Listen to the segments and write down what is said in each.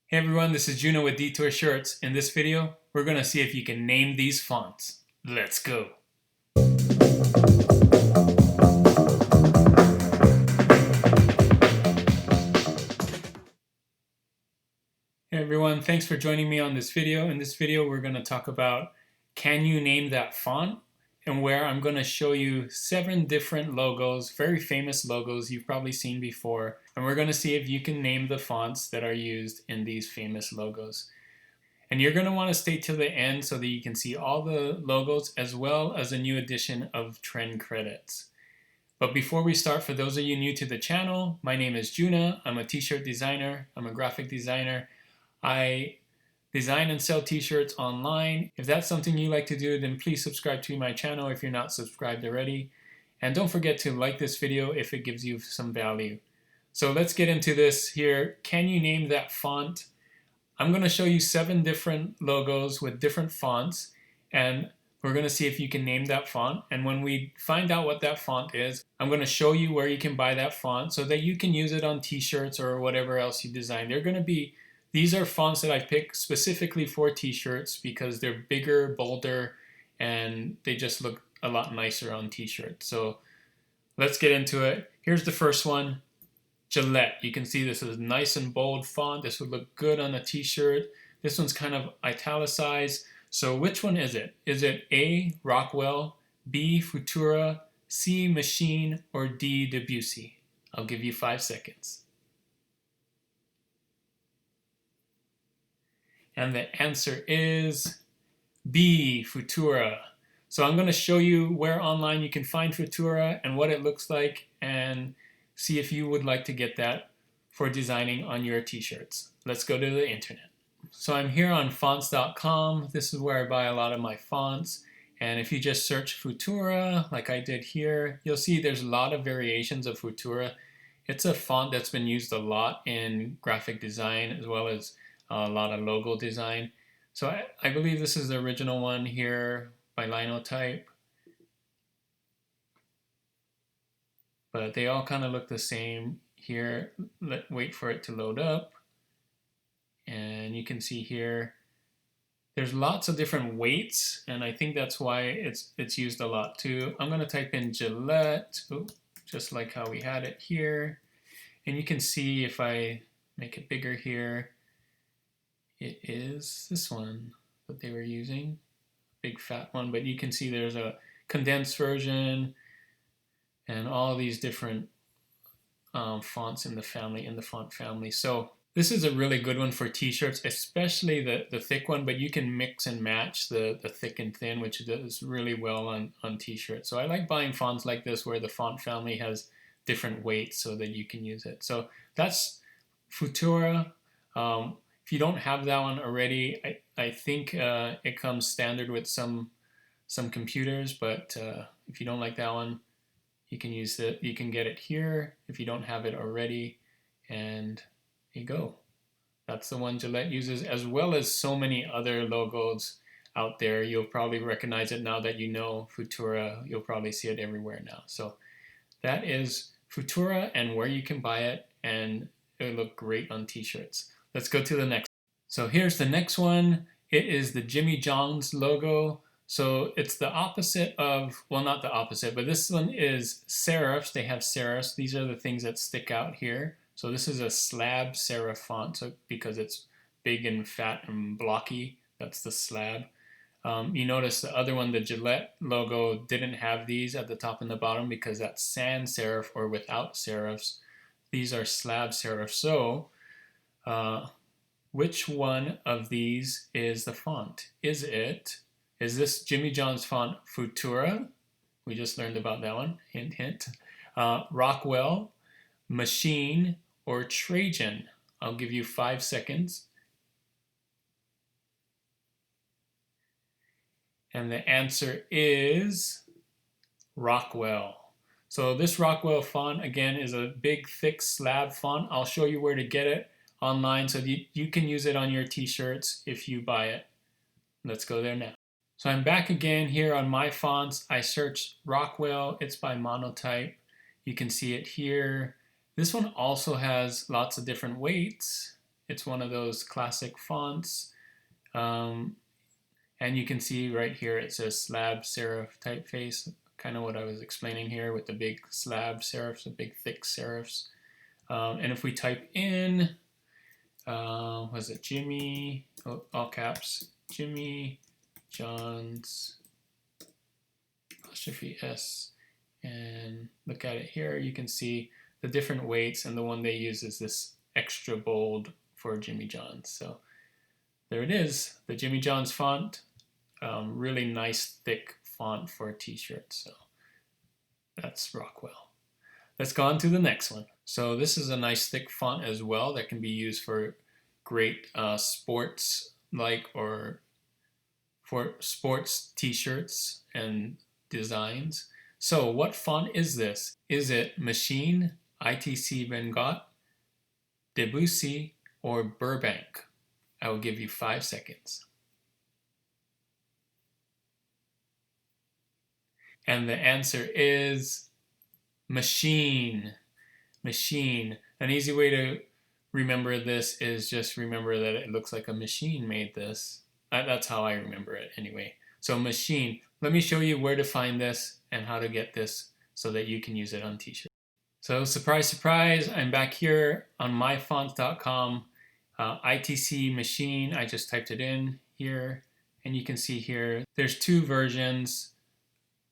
Hey everyone, this is Juno with Detour Shirts. In this video, we're going to see if you can name these fonts. Let's go. Hey everyone, thanks for joining me on this video. In this video, we're going to talk about can you name that font, and where I'm going to show you 7 different logos, very famous logos you've probably seen before, and we're going to see if you can name the fonts that are used in these famous logos. And you're going to want to stay till the end so that you can see all the logos as well as a new edition of trend credits. But before we start, for those of you new to the channel, my name is Juna. I'm a t-shirt designer. I'm a graphic designer. I design and sell t-shirts online. If that's something you like to do, then please subscribe to my channel if you're not subscribed already. And don't forget to like this video if it gives you some value. So let's get into this here. Can you name that font? I'm going to show you 7 different logos with different fonts, and we're going to see if you can name that font. And when we find out what that font is, I'm going to show you where you can buy that font so that you can use it on t-shirts or whatever else you design. These are fonts that I picked specifically for t-shirts because they're bigger, bolder, and they just look a lot nicer on t-shirts. So let's get into it. Here's the first one. Gillette. You can see this is nice and bold font. This would look good on a t-shirt. This one's kind of italicized. So which one is it? Is it A, Rockwell, B, Futura, C, Machine, or D, Debussy? I'll give you 5 seconds. And the answer is B, Futura. So I'm going to show you where online you can find Futura and what it looks like, and see if you would like to get that for designing on your t-shirts. Let's go to the internet. So I'm here on fonts.com. This is where I buy a lot of my fonts. And if you just search Futura, like I did here, you'll see there's a lot of variations of Futura. It's a font that's been used a lot in graphic design as well as a lot of logo design. So I believe this is the original one here by Linotype. But they all kind of look the same here. Wait for it to load up. And you can see here, there's lots of different weights, and I think that's why it's used a lot too. I'm going to type in Gillette, just like how we had it here. And you can see if I make it bigger here, it is this one that they were using, big fat one. But you can see there's a condensed version, and all these different fonts in the font family. So this is a really good one for t-shirts, especially the thick one, but you can mix and match the thick and thin, which does really well on t-shirts. So I like buying fonts like this where the font family has different weights so that you can use it. So that's Futura. If you don't have that one already, I think it comes standard with some computers, but if you don't like that one, you can use it. You can get it here if you don't have it already, and there you go. That's the one Gillette uses, as well as so many other logos out there. You'll probably recognize it now that you know Futura. You'll probably see it everywhere now. So that is Futura and where you can buy it, and it'll look great on t-shirts. Let's go to the next. So here's the next one. It is the Jimmy John's logo. So it's the opposite of, well, not the opposite, but this one is serifs. They have serifs. These are the things that stick out here. So this is a slab serif font, so because it's big and fat and blocky, that's the slab. You notice the other one, the Gillette logo, didn't have these at the top and the bottom because that's sans serif or without serifs. These are slab serif. So which one of these is the font? Is this Jimmy John's font Futura? We just learned about that one. Hint, hint. Rockwell, Machine, or Trajan? I'll give you 5 seconds. And the answer is Rockwell. So this Rockwell font, again, is a big, thick slab font. I'll show you where to get it online so you can use it on your t-shirts if you buy it. Let's go there now. So I'm back again here on my fonts. I searched Rockwell. It's by Monotype. You can see it here. This one also has lots of different weights. It's one of those classic fonts. And you can see right here it says slab serif typeface, kind of what I was explaining here with the big slab serifs, the big thick serifs. And if we type in, was it Jimmy, all caps, Jimmy John's apostrophe S, and look at it here, you can see the different weights, and the one they use is this extra bold for Jimmy John's. So there it is, the Jimmy John's font. Really nice thick font for a t-shirt. So that's Rockwell. Let's go on to the next one. So this is a nice thick font as well that can be used for great sports or for sports t-shirts and designs. So what font is this? Is it Machine, ITC BENGUIAT, Debussy, or Burbank? I will give you 5 seconds. And the answer is Machine. Machine. An easy way to remember this is just remember that it looks like a machine made this. That's how I remember it anyway. So Machine. Let me show you where to find this and how to get this so that you can use it on t-shirts. So surprise, surprise, I'm back here on myfonts.com. ITC Machine, I just typed it in here, and you can see here there's two versions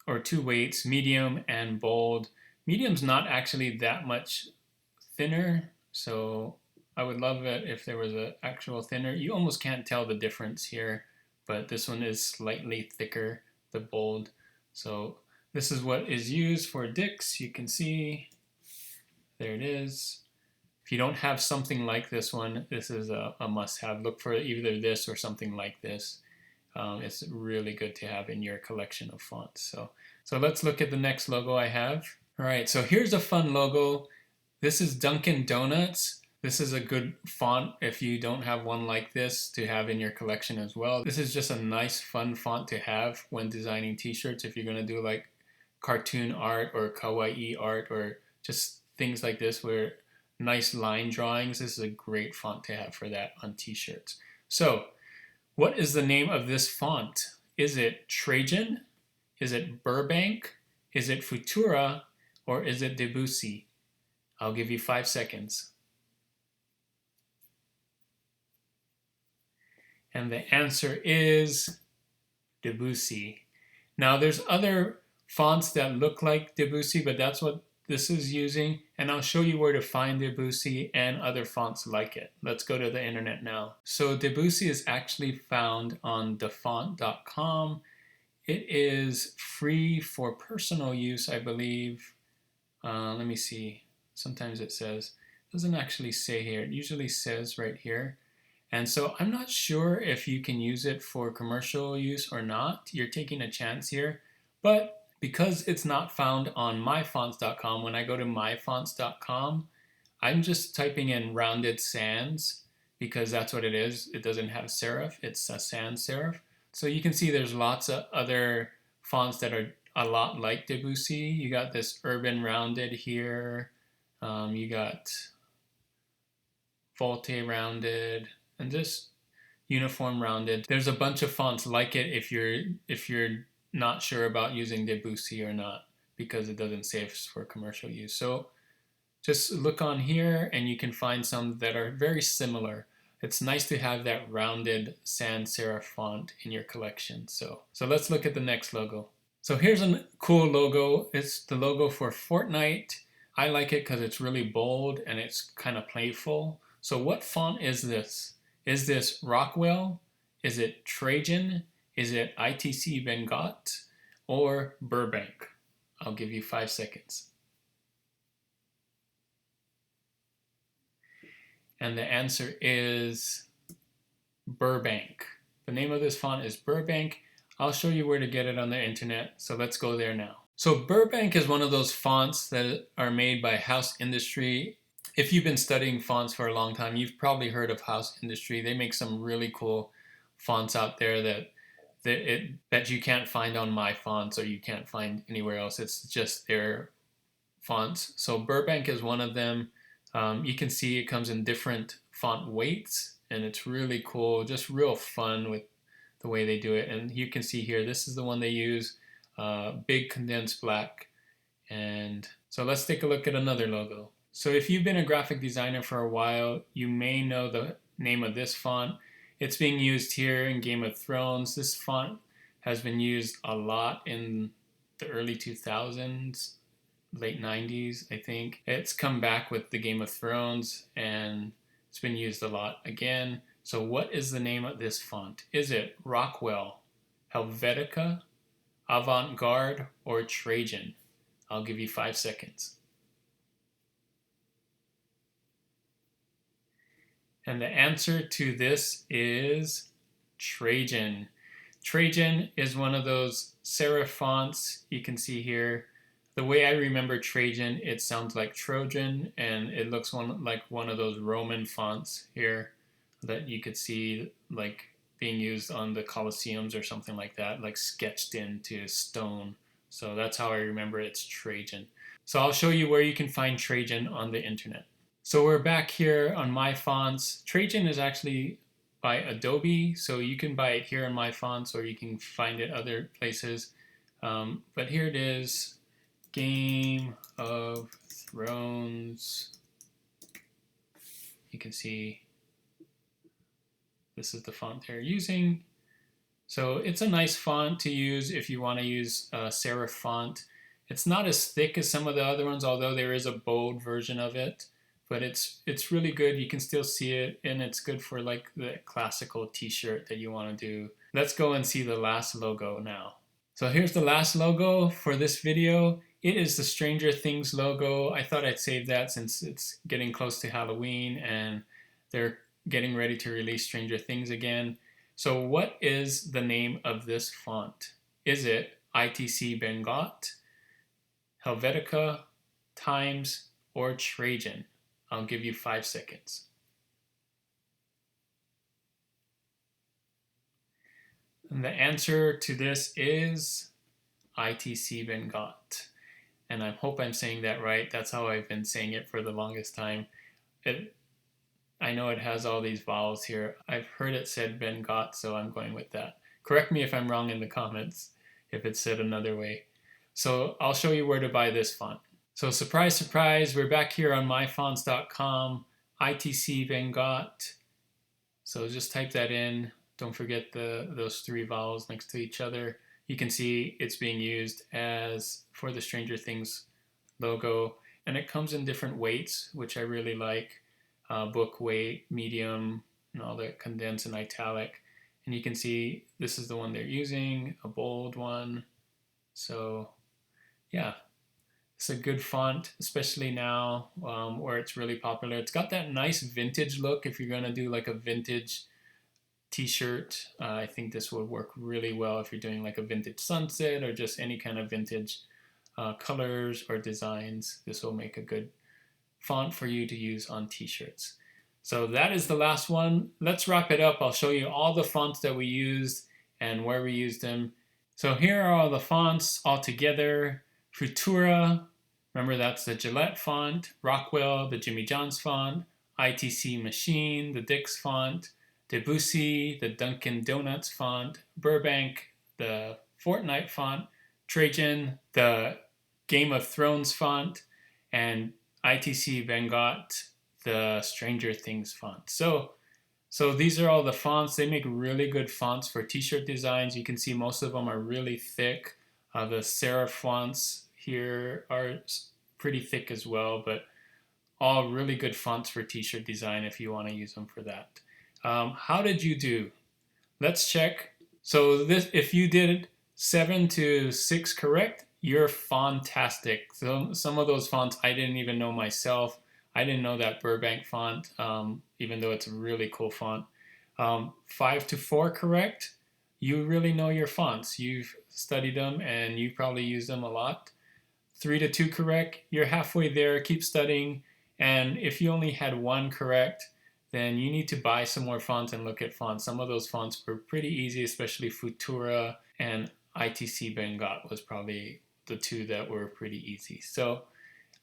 or two weights, medium and bold. Medium's not actually that much thinner, so I would love it if there was an actual thinner. You almost can't tell the difference here, but this one is slightly thicker, the bold. So this is what is used for Dix. You can see, there it is. If you don't have something like this one, this is a must-have. Look for either this or something like this. It's really good to have in your collection of fonts. So let's look at the next logo I have. All right, so here's a fun logo. This is Dunkin' Donuts. This is a good font if you don't have one like this to have in your collection as well. This is just a nice, fun font to have when designing t-shirts. If you're gonna do like cartoon art or kawaii art or just things like this where nice line drawings, this is a great font to have for that on t-shirts. So what is the name of this font? Is it Trajan? Is it Burbank? Is it Futura? Or is it Debussy? I'll give you 5 seconds. And the answer is Debussy. Now there's other fonts that look like Debussy, but that's what this is using, and I'll show you where to find Debussy and other fonts like it. Let's go to the internet now. So Debussy is actually found on dafont.com. It is free for personal use, I believe. Let me see. Sometimes it says, it doesn't actually say here. It usually says right here. And so I'm not sure if you can use it for commercial use or not. You're taking a chance here, but because it's not found on myfonts.com, when I go to myfonts.com, I'm just typing in rounded sans because that's what it is. It doesn't have serif, it's a sans serif. So you can see there's lots of other fonts that are a lot like Debussy. You got this urban rounded here, you got volte rounded, and just uniform rounded. There's a bunch of fonts like it if you're not sure about using Debussy or not, because it doesn't say it's for commercial use. So just look on here and you can find some that are very similar. It's nice to have that rounded sans serif font in your collection. So let's look at the next logo. So here's a cool logo. It's the logo for Fortnite. I like it because it's really bold and it's kind of playful. So what font is this? Is this Rockwell? Is it Trajan? Is it ITC BENGUIAT or Burbank? I'll give you 5 seconds. And the answer is Burbank. The name of this font is Burbank. I'll show you where to get it on the internet, so let's go there now. So Burbank is one of those fonts that are made by House Industry. If you've been studying fonts for a long time, you've probably heard of House Industry. They make some really cool fonts out there that you can't find on my fonts or you can't find anywhere else. It's just their fonts. So Burbank is one of them. You can see it comes in different font weights, and it's really cool, just real fun with the way they do it. And you can see here, this is the one they use, big condensed black. And so let's take a look at another logo. So if you've been a graphic designer for a while, you may know the name of this font. It's being used here in Game of Thrones. This font has been used a lot in the early 2000s, late 90s, I think. It's come back with the Game of Thrones, and it's been used a lot again. So what is the name of this font? Is it Rockwell, Helvetica, Avant-Garde, or Trajan? I'll give you 5 seconds. And the answer to this is Trajan. Trajan is one of those serif fonts you can see here. The way I remember Trajan, it sounds like Trojan, and it looks like one of those Roman fonts here that you could see like being used on the Colosseums or something like that, like sketched into stone. So that's how I remember it's Trajan. So I'll show you where you can find Trajan on the internet. So we're back here on My Fonts. Trajan is actually by Adobe, so you can buy it here on My Fonts, or you can find it other places. But here it is, Game of Thrones. You can see this is the font they're using. So it's a nice font to use if you want to use a serif font. It's not as thick as some of the other ones, although there is a bold version of it. But it's really good. You can still see it, and it's good for like the classical t-shirt that you want to do. Let's go and see the last logo now. So here's the last logo for this video. It is the Stranger Things logo. I thought I'd save that since it's getting close to Halloween and they're getting ready to release Stranger Things again. So what is the name of this font? Is it ITC BENGUIAT, Helvetica, Times, or Trajan? I'll give you 5 seconds. And the answer to this is ITC BENGUIAT. And I hope I'm saying that right. That's how I've been saying it for the longest time. I know it has all these vowels here. I've heard it said BENGUIAT, so I'm going with that. Correct me if I'm wrong in the comments if it's said another way. So I'll show you where to buy this font. So surprise, surprise, we're back here on myfonts.com, ITC BENGUIAT. So just type that in. Don't forget those 3 vowels next to each other. You can see it's being used as for the Stranger Things logo. And it comes in different weights, which I really like. Book weight, medium, and all that condensed and italic. And you can see this is the one they're using, a bold one. So yeah. It's a good font, especially now where it's really popular. It's got that nice vintage look. If you're going to do like a vintage t-shirt, I think this would work really well if you're doing like a vintage sunset or just any kind of vintage colors or designs. This will make a good font for you to use on t-shirts. So that is the last one. Let's wrap it up. I'll show you all the fonts that we used and where we used them. So here are all the fonts all together. Futura, remember that's the Gillette font. Rockwell, the Jimmy John's font. ITC Machine, the Dick's font. Debussy, the Dunkin' Donuts font. Burbank, the Fortnite font. Trajan, the Game of Thrones font. And ITC BENGUIAT, the Stranger Things font. So these are all the fonts. They make really good fonts for t-shirt designs. You can see most of them are really thick. The serif fonts here are pretty thick as well, but all really good fonts for t-shirt design if you want to use them for that. How did you do? Let's check. So if you did 7 to 6 correct, you're fantastic. So some of those fonts I didn't even know myself. I didn't know that Burbank font, even though it's a really cool font. 5 to 4 correct, you really know your fonts. You've studied them and you probably use them a lot. 3 to 2 correct, you're halfway there, keep studying. And if you only had 1 correct, then you need to buy some more fonts and look at fonts. Some of those fonts were pretty easy, especially Futura and ITC BENGUIAT was probably the 2 that were pretty easy. So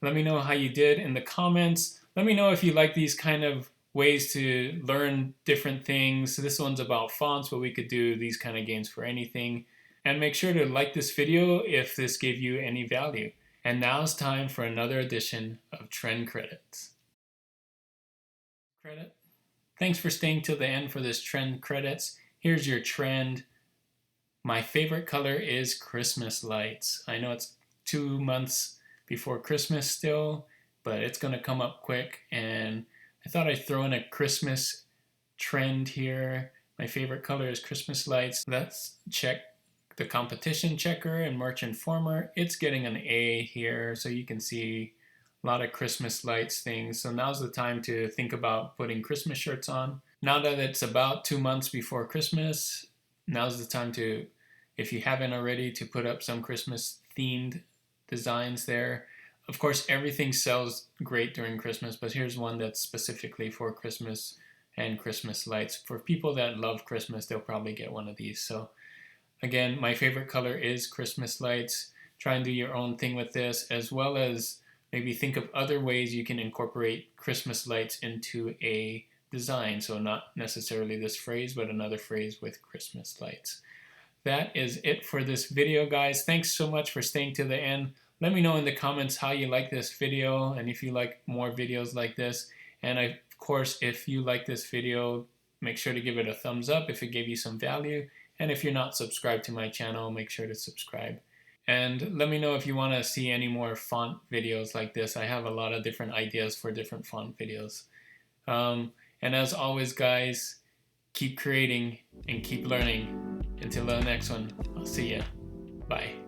let me know how you did in the comments. Let me know if you like these kind of ways to learn different things. This one's about fonts, but we could do these kind of games for anything. And make sure to like this video if this gave you any value. And now it's time for another edition of Trend Credits. Thanks for staying till the end for this Trend Credits. Here's your trend. My favorite color is Christmas lights. I know it's 2 months before Christmas still, but it's going to come up quick, and I thought I'd throw in a Christmas trend here. My favorite color is Christmas lights. Let's check the competition checker and Merch Informer. It's getting an A here, so you can see a lot of Christmas lights things. So now's the time to think about putting Christmas shirts on. Now that it's about 2 months before Christmas, now's the time to, if you haven't already, to put up some Christmas themed designs there. Of course, everything sells great during Christmas, but here's one that's specifically for Christmas and Christmas lights. For people that love Christmas, they'll probably get one of these. So again, my favorite color is Christmas lights. Try and do your own thing with this, as well as maybe think of other ways you can incorporate Christmas lights into a design. So not necessarily this phrase, but another phrase with Christmas lights. That is it for this video, guys. Thanks so much for staying to the end. Let me know in the comments how you like this video and if you like more videos like this. And of course, if you like this video, make sure to give it a thumbs up if it gave you some value. And if you're not subscribed to my channel, make sure to subscribe. And let me know if you want to see any more font videos like this. I have a lot of different ideas for different font videos. And as always, guys, keep creating and keep learning. Until the next one, I'll see ya. Bye.